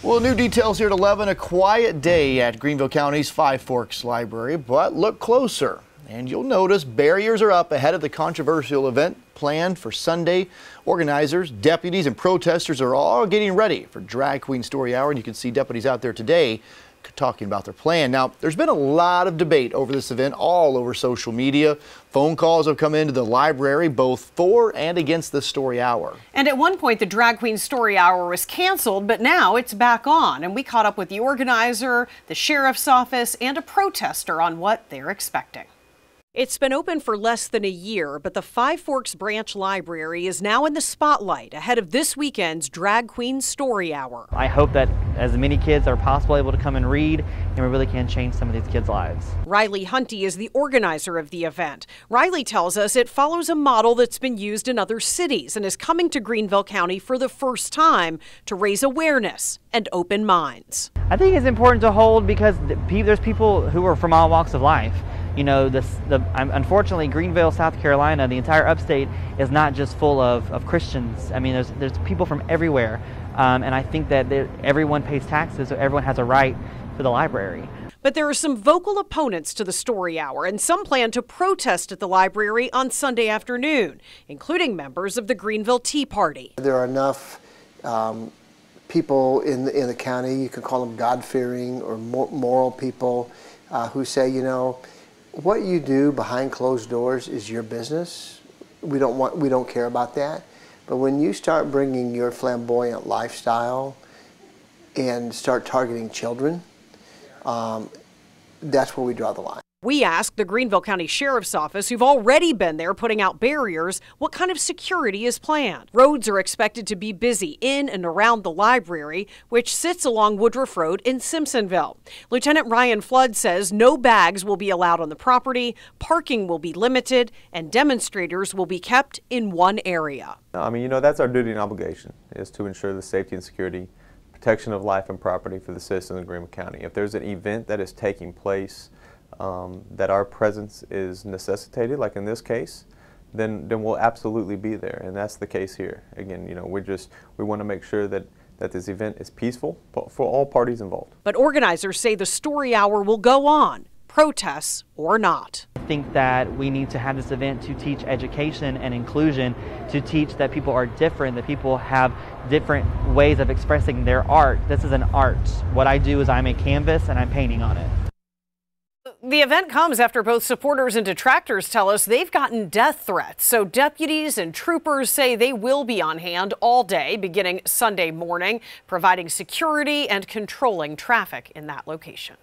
Well, new details here at 11. A quiet day at Greenville County's Five Forks Library, but look closer and you'll notice barriers are up ahead of the controversial event planned for Sunday. Organizers, deputies, and protesters are all getting ready for Drag Queen Story Hour, and you can see deputies out there today talking about their plan. Now, there's been a lot of debate over this event all over social media. Phone calls have come into the library both for and against the Story Hour. And at one point, the Drag Queen Story Hour was canceled, but now it's back on. And we caught up with the organizer, the sheriff's office, and a protester on what they're expecting. It's been open for less than a year, but the Five Forks Branch Library is now in the spotlight ahead of this weekend's Drag Queen Story Hour. I hope that as many kids are possible able to come and read, and we really can change some of these kids' lives. Riley Hunty is the organizer of the event. Riley tells us it follows a model that's been used in other cities and is coming to Greenville County for the first time to raise awareness and open minds. I think it's important to hold because there's people who are from all walks of life. You know, unfortunately, Greenville, South Carolina, the entire upstate is not just full of Christians. I mean, there's people from everywhere, and I think that everyone pays taxes, so everyone has a right to the library. But there are some vocal opponents to the Story Hour, and some plan to protest at the library on Sunday afternoon, including members of the Greenville Tea Party. There are enough people in the county, you can call them God-fearing or moral people, who say, you know, what you do behind closed doors is your business. We don't care about that. But when you start bringing your flamboyant lifestyle and start targeting children, that's where we draw the line. We asked the Greenville County Sheriff's Office, who've already been there putting out barriers, what kind of security is planned. Roads are expected to be busy in and around the library, which sits along Woodruff Road in Simpsonville. Lieutenant Ryan Flood says no bags will be allowed on the property, parking will be limited, and demonstrators will be kept in one area. I mean, you know, that's our duty and obligation, is to ensure the safety and security, protection of life and property for the citizens of Greenville County. If there's an event that is taking place that our presence is necessitated, like in this case, then we'll absolutely be there, and that's the case here. Again, you know, we want to make sure that this event is peaceful for all parties involved. But organizers say the Story Hour will go on, protests or not. I think that we need to have this event to teach education and inclusion, to teach that people are different, that people have different ways of expressing their art. This is an art. What I do is I'm a canvas and I'm painting on it. The event comes after both supporters and detractors tell us they've gotten death threats. So deputies and troopers say they will be on hand all day beginning Sunday morning, providing security and controlling traffic in that location.